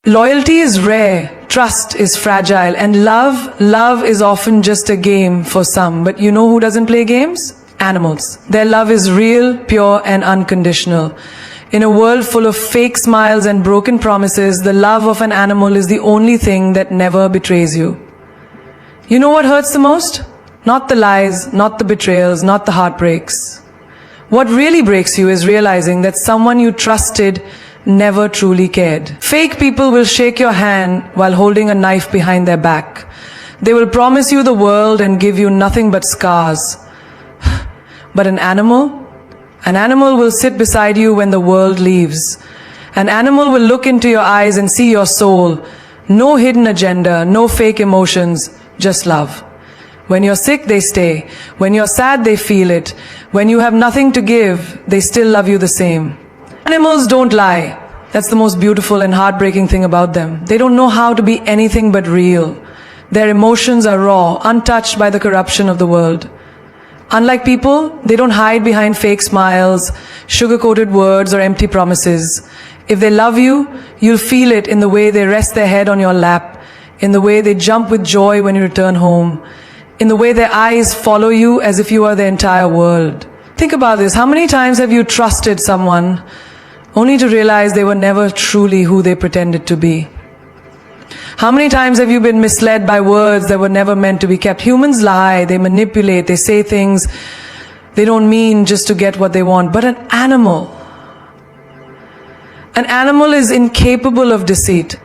Loyalty is rare, trust is fragile, and love is often just a game for some. But you know who doesn't play games? Animals. Their love is real, pure, and unconditional. In a world full of fake smiles and broken promises, the love of an animal is the only thing that never betrays you. You know what hurts the most? Not the lies, not the betrayals, not the heartbreaks. What really breaks you is realizing that someone you trusted never truly cared. Fake people will shake your hand while holding a knife behind their back. They will promise you the world and give you nothing but scars. But an animal will sit beside you when the world leaves. An animal will look into your eyes and see your soul. No hidden agenda, no fake emotions, just love. When you're sick, they stay. When you're sad, they feel it. When you have nothing to give, they still love you the same. Animals don't lie. That's the most beautiful and heartbreaking thing about them. They don't know how to be anything but real. Their emotions are raw, untouched by the corruption of the world. Unlike people, they don't hide behind fake smiles, sugar-coated words, or empty promises. If they love you, you'll feel it in the way they rest their head on your lap, in the way they jump with joy when you return home, in the way their eyes follow you as if you are their entire world. Think about this. How many times have you trusted someone only to realize they were never truly who they pretended to be? How many times have you been misled by words that were never meant to be kept? Humans lie, they manipulate, they say things they don't mean just to get what they want. But an animal is incapable of deceit.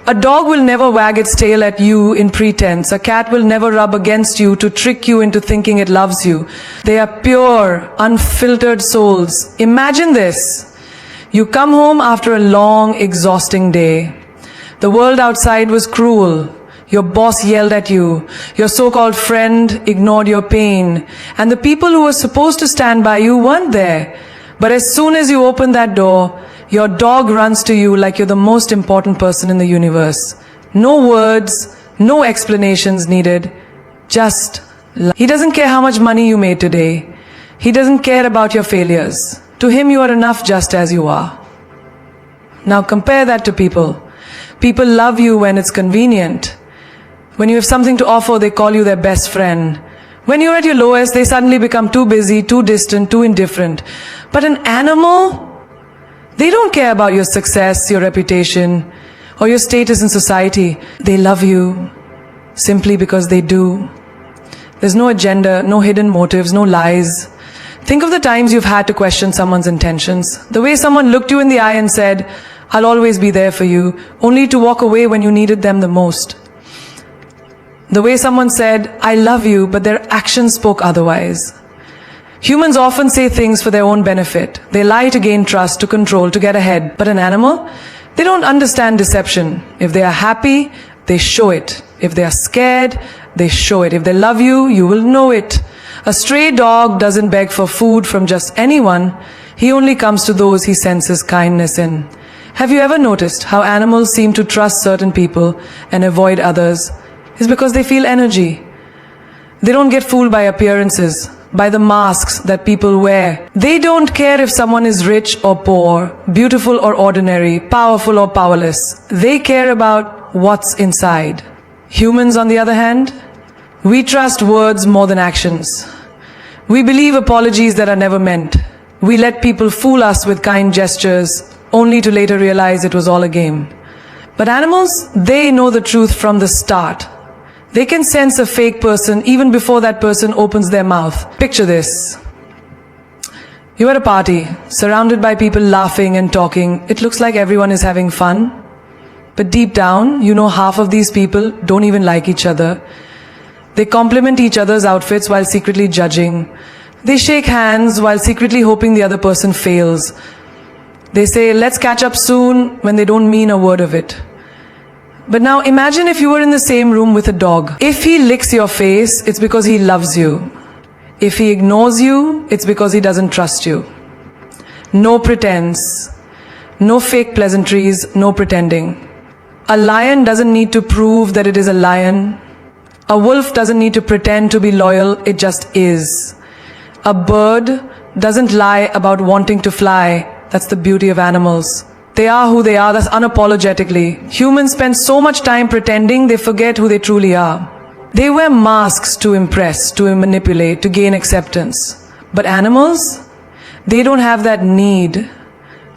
A dog will never wag its tail at you in pretense. A cat will never rub against you to trick you into thinking it loves you. They are pure, unfiltered souls. Imagine this. You come home after a long, exhausting day. The world outside was cruel. Your boss yelled at you. Your so-called friend ignored your pain. And the people who were supposed to stand by you weren't there. But as soon as you open that door, your dog runs to you like you're the most important person in the universe. No words, no explanations needed. Just love. He doesn't care how much money you made today. He doesn't care about your failures. To him, you are enough just as you are. Now compare that to people. People love you when it's convenient. When you have something to offer, they call you their best friend. When you're at your lowest, they suddenly become too busy, too distant, too indifferent. But an animal, they don't care about your success, your reputation, or your status in society. They love you simply because they do. There's no agenda, no hidden motives, no lies. Think of the times you've had to question someone's intentions. The way someone looked you in the eye and said, "I'll always be there for you," only to walk away when you needed them the most. The way someone said, "I love you," but their actions spoke otherwise. Humans often say things for their own benefit. They lie to gain trust, to control, to get ahead. But an animal, they don't understand deception. If they are happy, they show it. If they are scared, they show it. If they love you, you will know it. A stray dog doesn't beg for food from just anyone. He only comes to those he senses kindness in. Have you ever noticed how animals seem to trust certain people and avoid others? It's because they feel energy. They don't get fooled by appearances, by the masks that people wear. They don't care if someone is rich or poor, beautiful or ordinary, powerful or powerless. They care about what's inside. Humans, on the other hand, we trust words more than actions. We believe apologies that are never meant. We let people fool us with kind gestures, only to later realize it was all a game. But animals, they know the truth from the start. They can sense a fake person even before that person opens their mouth. Picture this. You're at a party, surrounded by people laughing and talking. It looks like everyone is having fun. But deep down, you know half of these people don't even like each other. They compliment each other's outfits while secretly judging. They shake hands while secretly hoping the other person fails. They say, "Let's catch up soon," when they don't mean a word of it. But now imagine if you were in the same room with a dog. If he licks your face, it's because he loves you. If he ignores you, it's because he doesn't trust you. No pretense, no fake pleasantries, no pretending. A lion doesn't need to prove that it is a lion. A wolf doesn't need to pretend to be loyal, it just is. A bird doesn't lie about wanting to fly. That's the beauty of animals. They are who they are, that's unapologetically. Humans spend so much time pretending they forget who they truly are. They wear masks to impress, to manipulate, to gain acceptance. But animals, they don't have that need.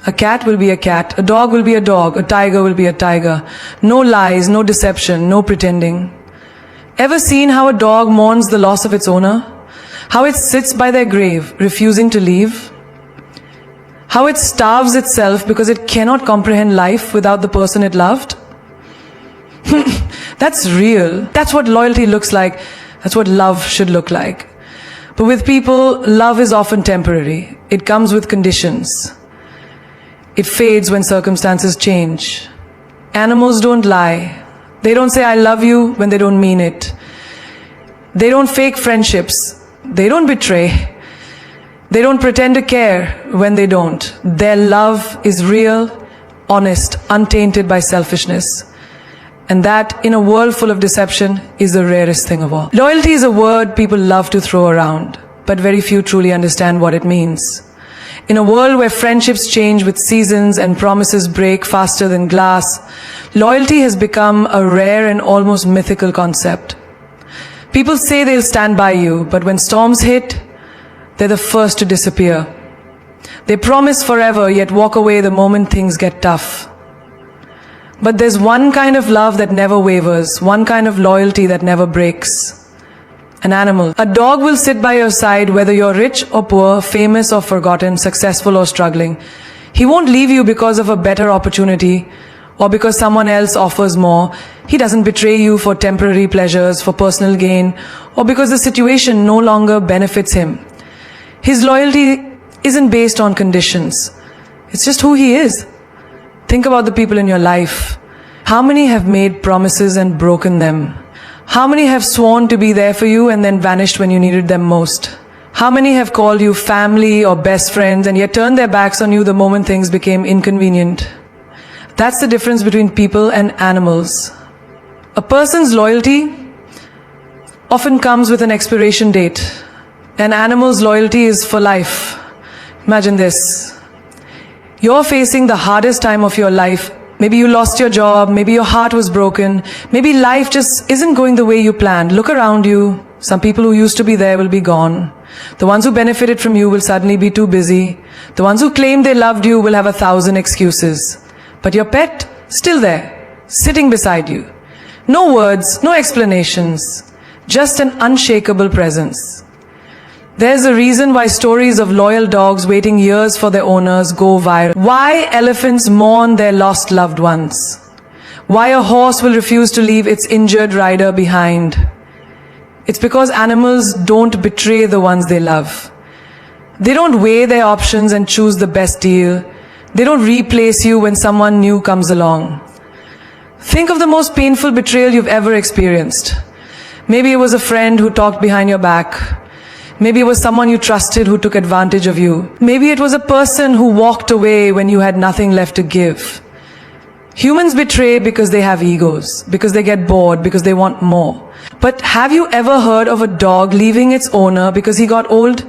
A cat will be a cat, a dog will be a dog, a tiger will be a tiger. No lies, no deception, no pretending. Ever seen how a dog mourns the loss of its owner? How it sits by their grave, refusing to leave? How it starves itself because it cannot comprehend life without the person it loved? That's real. That's what loyalty looks like. That's what love should look like. But with people, love is often temporary. It comes with conditions. It fades when circumstances change. Animals don't lie. They don't say I love you when they don't mean it. They don't fake friendships. They don't betray. They don't pretend to care when they don't. Their love is real, honest, untainted by selfishness. And that, in a world full of deception, is the rarest thing of all. Loyalty is a word people love to throw around, but very few truly understand what it means. In a world where friendships change with seasons and promises break faster than glass, loyalty has become a rare and almost mythical concept. People say they'll stand by you, but when storms hit, they're the first to disappear. They promise forever, yet walk away the moment things get tough. But there's one kind of love that never wavers, one kind of loyalty that never breaks. An animal. A dog will sit by your side whether you're rich or poor, famous or forgotten, successful or struggling. He won't leave you because of a better opportunity or because someone else offers more. He doesn't betray you for temporary pleasures, for personal gain, or because the situation no longer benefits him. His loyalty isn't based on conditions. It's just who he is. Think about the people in your life. How many have made promises and broken them? How many have sworn to be there for you and then vanished when you needed them most? How many have called you family or best friends and yet turned their backs on you the moment things became inconvenient? That's the difference between people and animals. A person's loyalty often comes with an expiration date. An animal's loyalty is for life. Imagine this. You're facing the hardest time of your life. Maybe you lost your job, maybe your heart was broken, maybe life just isn't going the way you planned. Look around you. Some people who used to be there will be gone. The ones who benefited from you will suddenly be too busy. The ones who claimed they loved you will have 1,000 excuses. But your pet, still there, sitting beside you. No words, no explanations, just an unshakable presence. There's a reason why stories of loyal dogs waiting years for their owners go viral. Why elephants mourn their lost loved ones. Why a horse will refuse to leave its injured rider behind. It's because animals don't betray the ones they love. They don't weigh their options and choose the best deal. They don't replace you when someone new comes along. Think of the most painful betrayal you've ever experienced. Maybe it was a friend who talked behind your back. Maybe it was someone you trusted who took advantage of you. Maybe it was a person who walked away when you had nothing left to give. Humans betray because they have egos, because they get bored, because they want more. But have you ever heard of a dog leaving its owner because he got old?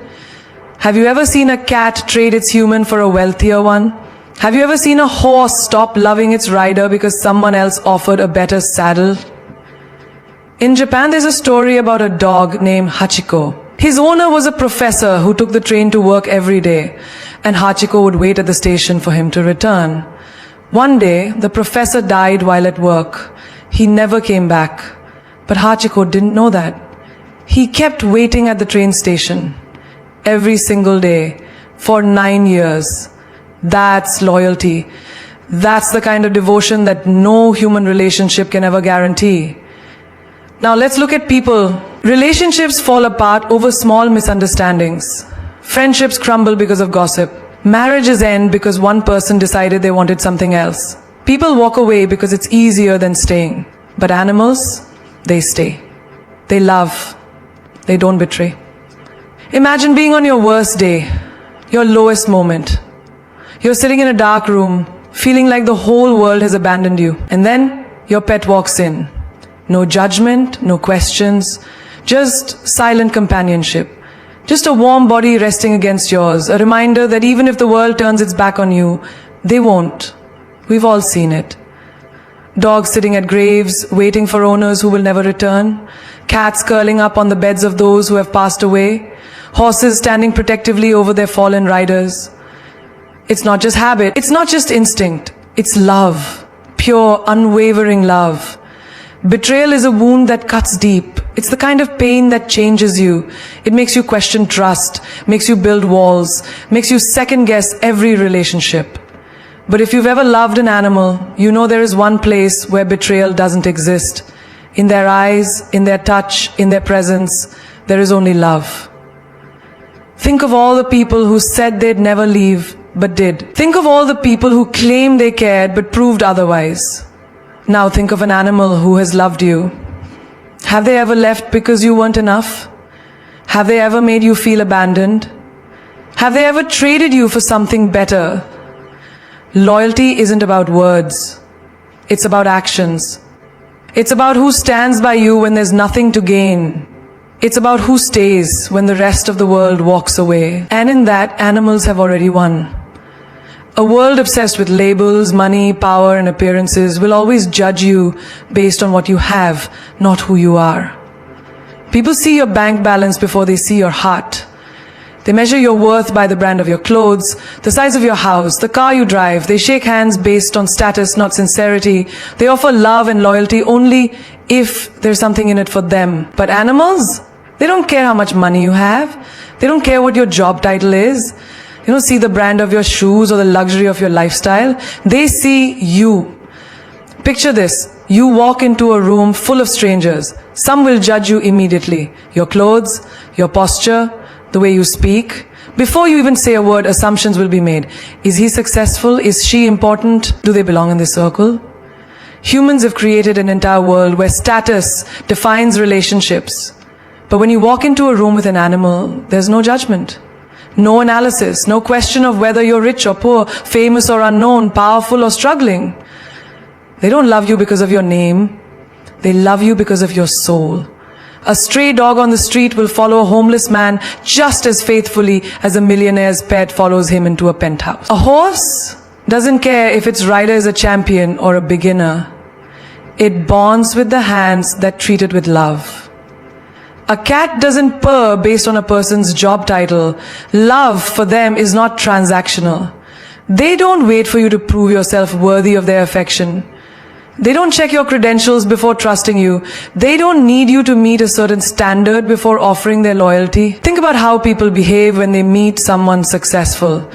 Have you ever seen a cat trade its human for a wealthier one? Have you ever seen a horse stop loving its rider because someone else offered a better saddle? In Japan, there's a story about a dog named Hachiko. His owner was a professor who took the train to work every day, and Hachiko would wait at the station for him to return. One day, the professor died while at work. He never came back. But Hachiko didn't know that. He kept waiting at the train station every single day for 9 years. That's loyalty. That's the kind of devotion that no human relationship can ever guarantee. Now let's look at people. Relationships fall apart over small misunderstandings. Friendships crumble because of gossip. Marriages end because one person decided they wanted something else. People walk away because it's easier than staying. But animals, they stay. They love. They don't betray. Imagine being on your worst day, your lowest moment. You're sitting in a dark room, feeling like the whole world has abandoned you. And then your pet walks in. No judgment, no questions, just silent companionship. Just a warm body resting against yours, a reminder that even if the world turns its back on you, they won't. We've all seen it. Dogs sitting at graves, waiting for owners who will never return. Cats curling up on the beds of those who have passed away. Horses standing protectively over their fallen riders. It's not just habit. It's not just instinct. It's love. Pure, unwavering love. Betrayal is a wound that cuts deep. It's the kind of pain that changes you. It makes you question trust, makes you build walls, makes you second guess every relationship. But if you've ever loved an animal, you know there is one place where betrayal doesn't exist. In their eyes, in their touch, in their presence, there is only love. Think of all the people who said they'd never leave, but did. Think of all the people who claimed they cared, but proved otherwise. Now think of an animal who has loved you. Have they ever left because you weren't enough? Have they ever made you feel abandoned? Have they ever traded you for something better? Loyalty isn't about words. It's about actions. It's about who stands by you when there's nothing to gain. It's about who stays when the rest of the world walks away. And in that, animals have already won. A world obsessed with labels, money, power, and appearances will always judge you based on what you have, not who you are. People see your bank balance before they see your heart. They measure your worth by the brand of your clothes, the size of your house, the car you drive. They shake hands based on status, not sincerity. They offer love and loyalty only if there's something in it for them. But animals, they don't care how much money you have. They don't care what your job title is. They don't see the brand of your shoes or the luxury of your lifestyle. They see you. Picture this. You walk into a room full of strangers. Some will judge you immediately. Your clothes, your posture, the way you speak. Before you even say a word, assumptions will be made. Is he successful? Is she important? Do they belong in this circle? Humans have created an entire world where status defines relationships. But when you walk into a room with an animal, there's no judgment. No analysis, no question of whether you're rich or poor, famous or unknown, powerful or struggling. They don't love you because of your name. They love you because of your soul. A stray dog on the street will follow a homeless man just as faithfully as a millionaire's pet follows him into a penthouse. A horse doesn't care if its rider is a champion or a beginner. It bonds with the hands that treat it with love. A cat doesn't purr based on a person's job title. Love for them is not transactional. They don't wait for you to prove yourself worthy of their affection. They don't check your credentials before trusting you. They don't need you to meet a certain standard before offering their loyalty. Think about how people behave when they meet someone successful.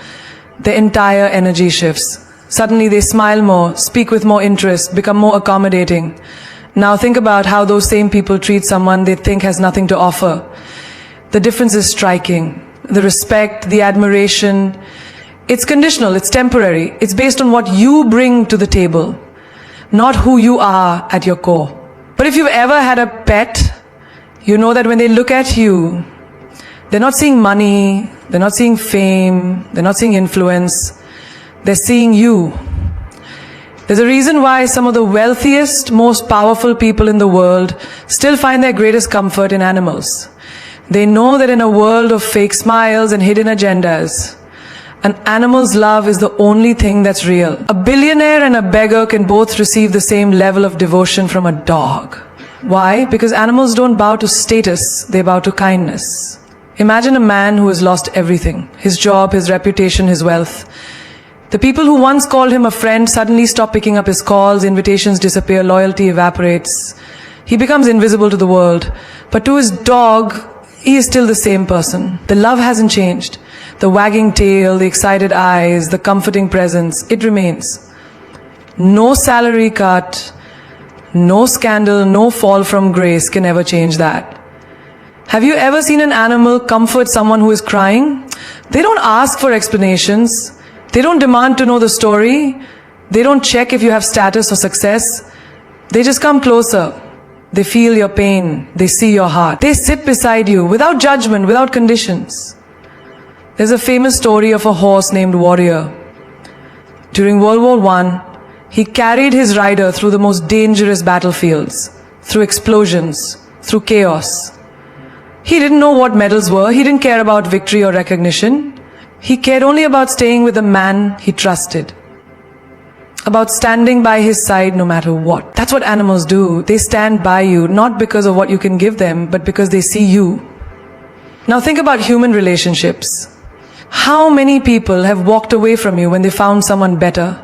Their entire energy shifts. Suddenly they smile more, speak with more interest, become more accommodating. Now think about how those same people treat someone they think has nothing to offer. The difference is striking. The respect, the admiration. It's conditional, it's temporary. It's based on what you bring to the table, not who you are at your core. But if you've ever had a pet, you know that when they look at you, they're not seeing money, they're not seeing fame, they're not seeing influence, they're seeing you. There's a reason why some of the wealthiest, most powerful people in the world still find their greatest comfort in animals. They know that in a world of fake smiles and hidden agendas, an animal's love is the only thing that's real. A billionaire and a beggar can both receive the same level of devotion from a dog. Why? Because animals don't bow to status, they bow to kindness. Imagine a man who has lost everything, his job, his reputation, his wealth. The people who once called him a friend suddenly stop picking up his calls, invitations disappear, loyalty evaporates. He becomes invisible to the world. But to his dog, he is still the same person. The love hasn't changed. The wagging tail, the excited eyes, the comforting presence, it remains. No salary cut, no scandal, no fall from grace can ever change that. Have you ever seen an animal comfort someone who is crying? They don't ask for explanations. They don't demand to know the story. They don't check if you have status or success. They just come closer. They feel your pain. They see your heart. They sit beside you without judgment, without conditions. There's a famous story of a horse named Warrior. During World War I, he carried his rider through the most dangerous battlefields, through explosions, through chaos. He didn't know what medals were. He didn't care about victory or recognition. He cared only about staying with the man he trusted. about standing by his side no matter what. That's what animals do. They stand by you, not because of what you can give them, but because they see you. Now think about human relationships. How many people have walked away from you when they found someone better?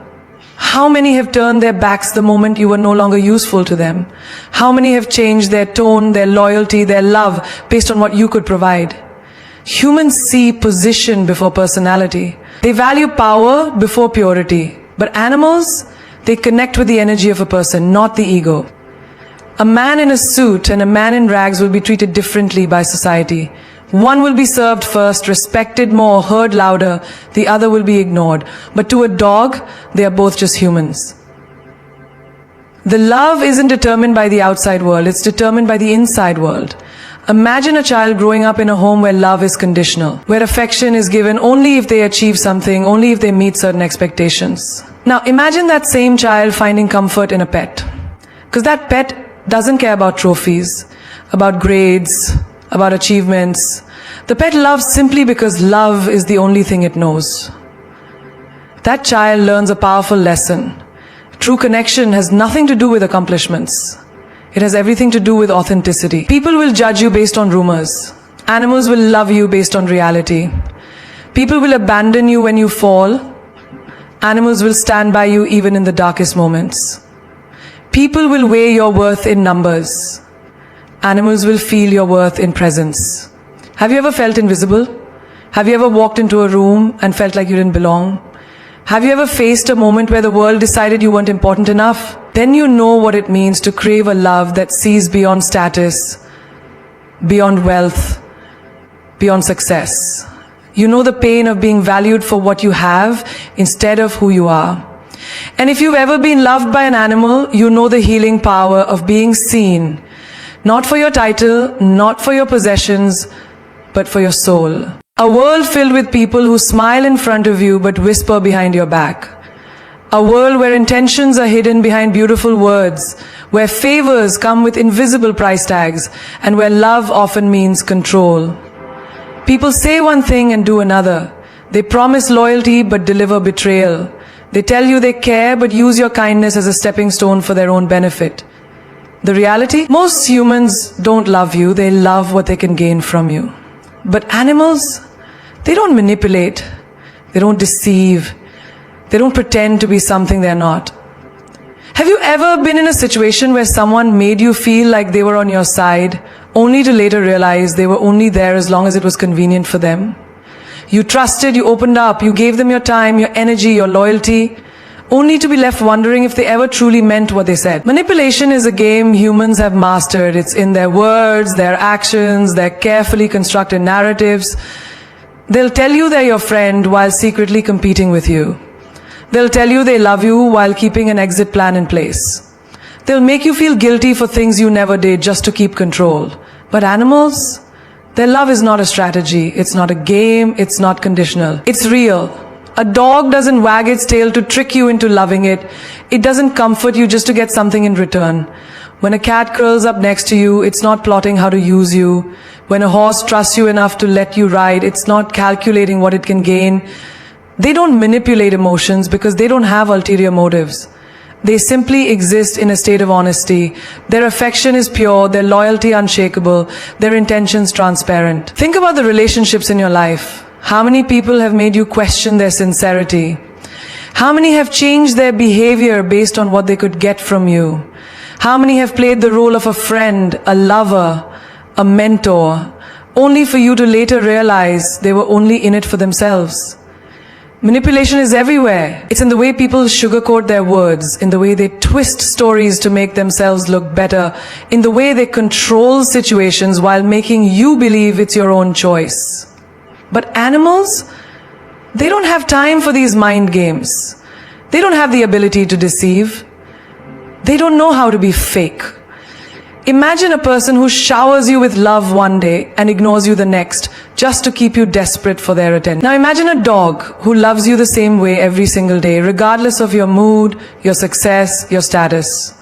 How many have turned their backs the moment you were no longer useful to them? How many have changed their tone, their loyalty, their love based on what you could provide? Humans see position before personality. They value power before purity. But animals, they connect with the energy of a person, not the ego. A man in a suit and a man in rags will be treated differently by society. One will be served first, respected more, heard louder. The other will be ignored. But to a dog, they are both just humans. The love isn't determined by the outside world, it's determined by the inside world. Imagine a child growing up in a home where love is conditional, where affection is given only if they achieve something, only if they meet certain expectations. Now imagine that same child finding comfort in a pet. Because that pet doesn't care about trophies, about grades, about achievements. The pet loves simply because love is the only thing it knows. That child learns a powerful lesson. True connection has nothing to do with accomplishments. It has everything to do with authenticity. People will judge you based on rumors. Animals will love you based on reality. People will abandon you when you fall. Animals will stand by you even in the darkest moments. People will weigh your worth in numbers. Animals will feel your worth in presence. Have you ever felt invisible? Have you ever walked into a room and felt like you didn't belong? Have you ever faced a moment where the world decided you weren't important enough? Then you know what it means to crave a love that sees beyond status, beyond wealth, beyond success. You know the pain of being valued for what you have instead of who you are. And if you've ever been loved by an animal, you know the healing power of being seen, not for your title, not for your possessions, but for your soul. A world filled with people who smile in front of you but whisper behind your back. A world where intentions are hidden behind beautiful words, where favors come with invisible price tags, and where love often means control. People say one thing and do another. They promise loyalty but deliver betrayal. They tell you they care but use your kindness as a stepping stone for their own benefit. The reality? Most humans don't love you, they love what they can gain from you. But animals, they don't manipulate, they don't deceive, they don't pretend to be something they're not. Have you ever been in a situation where someone made you feel like they were on your side, only to later realize they were only there as long as it was convenient for them? You trusted, you opened up, you gave them your time, your energy, your loyalty, only to be left wondering if they ever truly meant what they said. Manipulation is a game humans have mastered. It's in their words, their actions, their carefully constructed narratives. They'll tell you they're your friend while secretly competing with you. They'll tell you they love you while keeping an exit plan in place. They'll make you feel guilty for things you never did just to keep control. But animals, their love is not a strategy. It's not a game. It's not conditional. It's real. A dog doesn't wag its tail to trick you into loving it. It doesn't comfort you just to get something in return. When a cat curls up next to you, it's not plotting how to use you. When a horse trusts you enough to let you ride, it's not calculating what it can gain. They don't manipulate emotions because they don't have ulterior motives. They simply exist in a state of honesty. Their affection is pure, their loyalty unshakable, their intentions transparent. Think about the relationships in your life. How many people have made you question their sincerity? How many have changed their behavior based on what they could get from you? How many have played the role of a friend, a lover, a mentor, only for you to later realize they were only in it for themselves? Manipulation is everywhere. It's in the way people sugarcoat their words, in the way they twist stories to make themselves look better, in the way they control situations while making you believe it's your own choice. But animals, they don't have time for these mind games. They don't have the ability to deceive. They don't know how to be fake. Imagine a person who showers you with love one day and ignores you the next, just to keep you desperate for their attention. Now imagine a dog who loves you the same way every single day, regardless of your mood, your success, your status.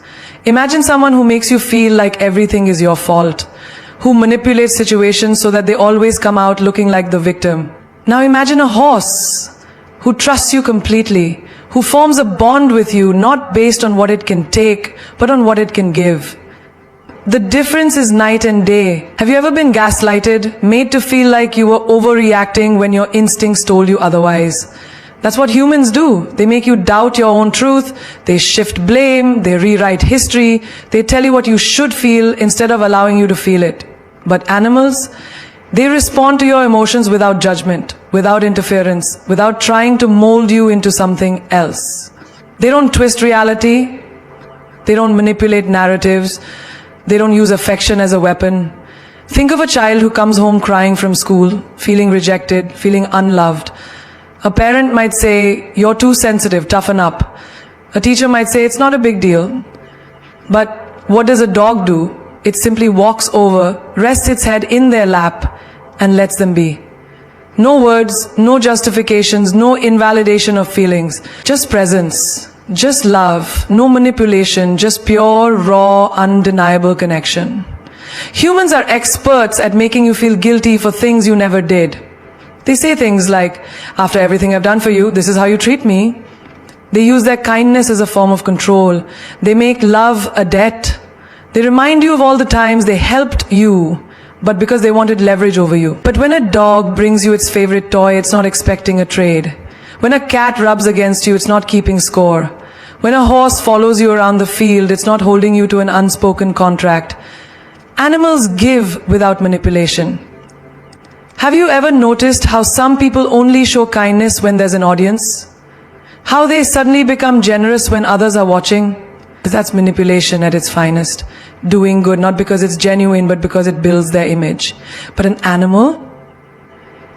Imagine someone who makes you feel like everything is your fault, who manipulates situations so that they always come out looking like the victim. Now imagine a horse who trusts you completely, who forms a bond with you not based on what it can take, but on what it can give. The difference is night and day. Have you ever been gaslighted, made to feel like you were overreacting when your instincts told you otherwise? That's what humans do. They make you doubt your own truth, they shift blame, they rewrite history, they tell you what you should feel instead of allowing you to feel it. But animals, they respond to your emotions without judgment, without interference, without trying to mold you into something else. They don't twist reality, they don't manipulate narratives, they don't use affection as a weapon. Think of a child who comes home crying from school, feeling rejected, feeling unloved. A parent might say, "You're too sensitive, toughen up." A teacher might say, "It's not a big deal." But what does a dog do? It simply walks over, rests its head in their lap, and lets them be. No words, no justifications, no invalidation of feelings, just presence. Just love, no manipulation, just pure, raw, undeniable connection. Humans are experts at making you feel guilty for things you never did. They say things like, "After everything I've done for you, this is how you treat me." They use their kindness as a form of control. They make love a debt. They remind you of all the times they helped you, but because they wanted leverage over you. But when a dog brings you its favorite toy, it's not expecting a trade. When a cat rubs against you, it's not keeping score. When a horse follows you around the field, it's not holding you to an unspoken contract. Animals give without manipulation. Have you ever noticed how some people only show kindness when there's an audience? How they suddenly become generous when others are watching? That's manipulation at its finest. Doing good, not because it's genuine, but because it builds their image. But an animal?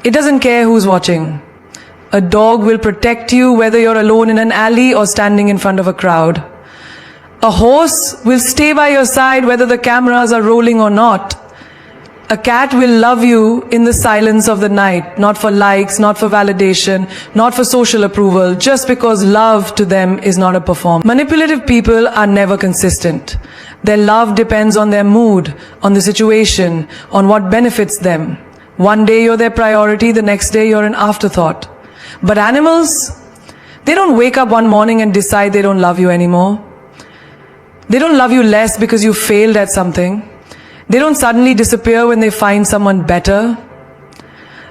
It doesn't care who's watching. A dog will protect you whether you're alone in an alley or standing in front of a crowd. A horse will stay by your side whether the cameras are rolling or not. A cat will love you in the silence of the night, not for likes, not for validation, not for social approval, just because love to them is not a performance. Manipulative people are never consistent. Their love depends on their mood, on the situation, on what benefits them. One day you're their priority, the next day you're an afterthought. But animals, they don't wake up one morning and decide they don't love you anymore. They don't love you less because you failed at something. They don't suddenly disappear when they find someone better.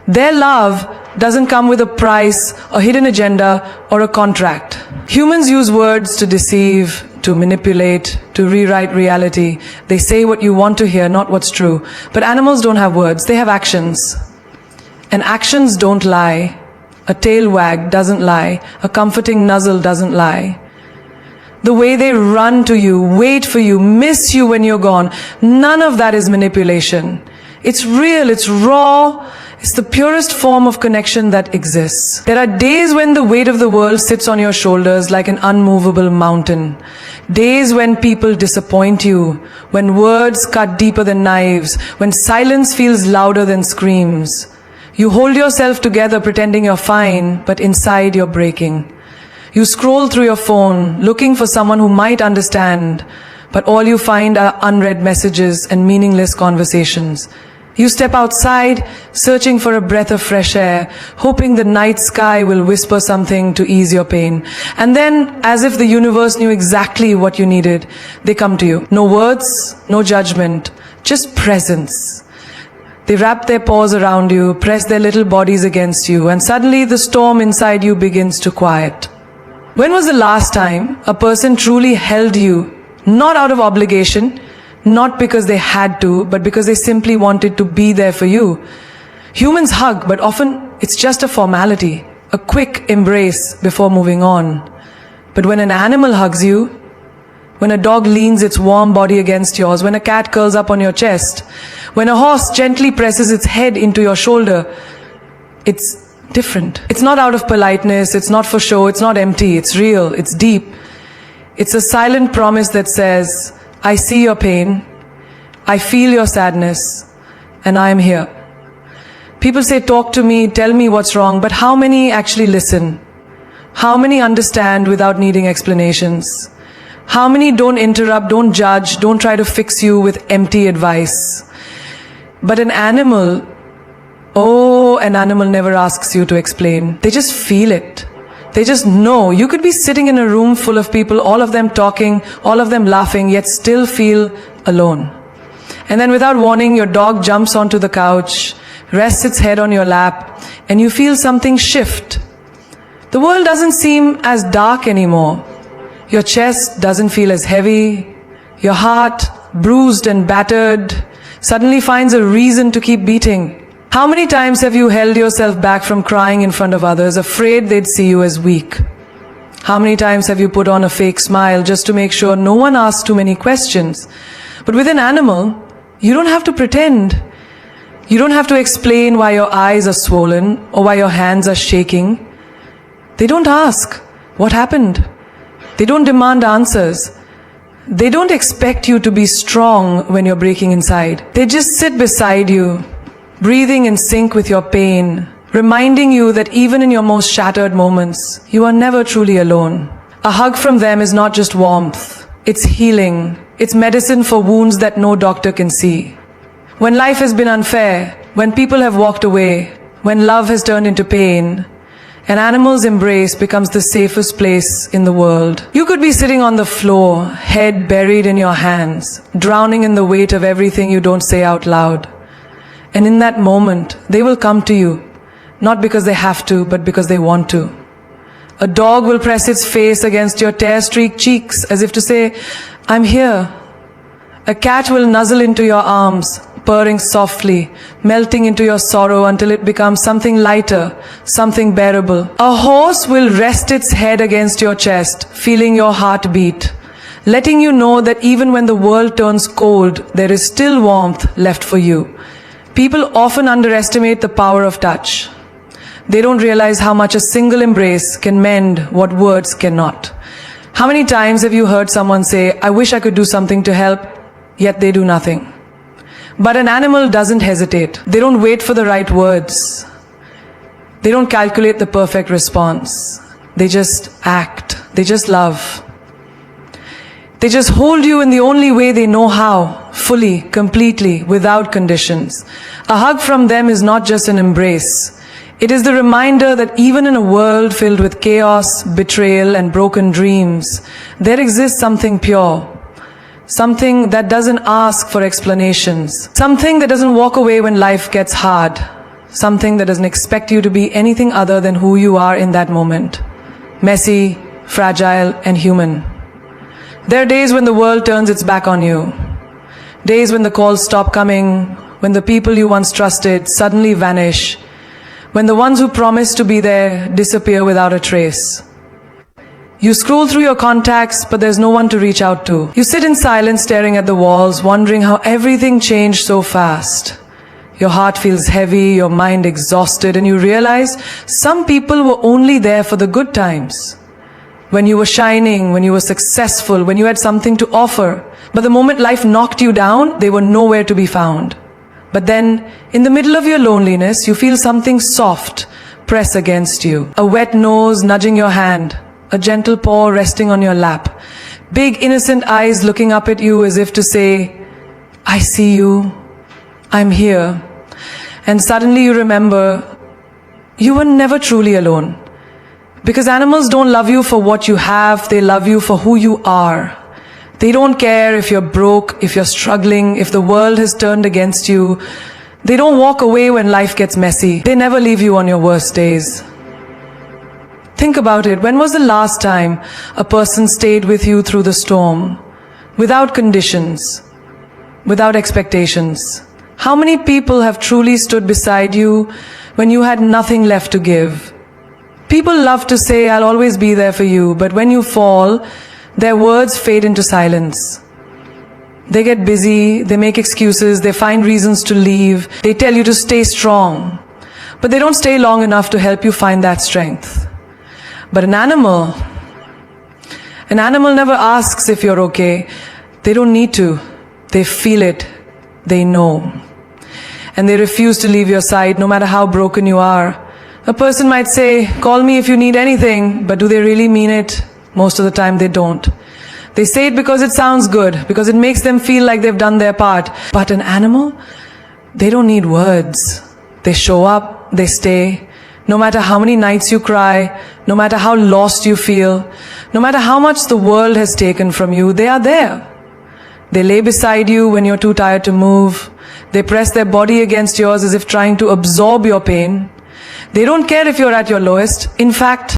Their love doesn't come with a price, a hidden agenda, or a contract. Humans use words to deceive, to manipulate, to rewrite reality. They say what you want to hear, not what's true. But animals don't have words, they have actions. And actions don't lie. A tail wag doesn't lie. A comforting nuzzle doesn't lie. The way they run to you, wait for you, miss you when you're gone, none of that is manipulation. It's real, it's raw, it's the purest form of connection that exists. There are days when the weight of the world sits on your shoulders like an unmovable mountain. Days when people disappoint you, when words cut deeper than knives, when silence feels louder than screams. You hold yourself together pretending you're fine, but inside you're breaking. You scroll through your phone, looking for someone who might understand, but all you find are unread messages and meaningless conversations. You step outside, searching for a breath of fresh air, hoping the night sky will whisper something to ease your pain. And then, as if the universe knew exactly what you needed, they come to you. No words, no judgment, just presence. They wrap their paws around you, press their little bodies against you, and suddenly the storm inside you begins to quiet. When was the last time a person truly held you, not out of obligation, not because they had to, but because they simply wanted to be there for you? Humans hug, but often it's just a formality, a quick embrace before moving on. But when an animal hugs you, when a dog leans its warm body against yours, when a cat curls up on your chest, when a horse gently presses its head into your shoulder, it's different. It's not out of politeness, it's not for show, it's not empty, it's real, it's deep. It's a silent promise that says, I see your pain, I feel your sadness, and I am here. People say, talk to me, tell me what's wrong, but how many actually listen? How many understand without needing explanations? How many don't interrupt, don't judge, don't try to fix you with empty advice? But an animal never asks you to explain. They just feel it. They just know. You could be sitting in a room full of people, all of them talking, all of them laughing, yet still feel alone. And then without warning, your dog jumps onto the couch, rests its head on your lap, and you feel something shift. The world doesn't seem as dark anymore. Your chest doesn't feel as heavy. Your heart, bruised and battered, suddenly finds a reason to keep beating. How many times have you held yourself back from crying in front of others, afraid they'd see you as weak? How many times have you put on a fake smile just to make sure no one asks too many questions? But with an animal, you don't have to pretend. You don't have to explain why your eyes are swollen or why your hands are shaking. They don't ask, what happened? They don't demand answers. They don't expect you to be strong when you're breaking inside. They just sit beside you, breathing in sync with your pain, reminding you that even in your most shattered moments, you are never truly alone. A hug from them is not just warmth, it's healing. It's medicine for wounds that no doctor can see. When life has been unfair, when people have walked away, when love has turned into pain, an animal's embrace becomes the safest place in the world. You could be sitting on the floor, head buried in your hands, drowning in the weight of everything you don't say out loud. And in that moment, they will come to you, not because they have to, but because they want to. A dog will press its face against your tear-streaked cheeks as if to say, I'm here. A cat will nuzzle into your arms, purring softly, melting into your sorrow until it becomes something lighter, something bearable. A horse will rest its head against your chest, feeling your heart beat, letting you know that even when the world turns cold, there is still warmth left for you. People often underestimate the power of touch. They don't realize how much a single embrace can mend what words cannot. How many times have you heard someone say, I wish I could do something to help, yet they do nothing? But an animal doesn't hesitate. They don't wait for the right words. They don't calculate the perfect response. They just act. They just love. They just hold you in the only way they know how, fully, completely, without conditions. A hug from them is not just an embrace. It is the reminder that even in a world filled with chaos, betrayal, and broken dreams, there exists something pure. Something that doesn't ask for explanations. Something that doesn't walk away when life gets hard. Something that doesn't expect you to be anything other than who you are in that moment. Messy, fragile, and human. There are days when the world turns its back on you. Days when the calls stop coming, when the people you once trusted suddenly vanish, when the ones who promised to be there disappear without a trace. You scroll through your contacts, but there's no one to reach out to. You sit in silence staring at the walls, wondering how everything changed so fast. Your heart feels heavy, your mind exhausted, and you realize some people were only there for the good times. When you were shining, when you were successful, when you had something to offer. But the moment life knocked you down, they were nowhere to be found. But then, in the middle of your loneliness, you feel something soft press against you. A wet nose nudging your hand. A gentle paw resting on your lap. Big innocent eyes looking up at you as if to say, I see you. I'm here. And suddenly you remember, you were never truly alone. Because animals don't love you for what you have, they love you for who you are. They don't care if you're broke, if you're struggling, if the world has turned against you. They don't walk away when life gets messy. They never leave you on your worst days. Think about it. When was the last time a person stayed with you through the storm? Without conditions, without expectations. How many people have truly stood beside you when you had nothing left to give? People love to say, I'll always be there for you, but when you fall, their words fade into silence. They get busy, they make excuses, they find reasons to leave, they tell you to stay strong, but they don't stay long enough to help you find that strength. But an animal never asks if you're okay. They don't need to. They feel it. They know. And they refuse to leave your side no matter how broken you are. A person might say, call me if you need anything, but do they really mean it? Most of the time they don't. They say it because it sounds good, because it makes them feel like they've done their part. But an animal, they don't need words. They show up, they stay, No matter how many nights you cry, no matter how lost you feel, no matter how much the world has taken from you, they are there. They lay beside you when you're too tired to move. They press their body against yours as if trying to absorb your pain. They don't care if you're at your lowest. In fact,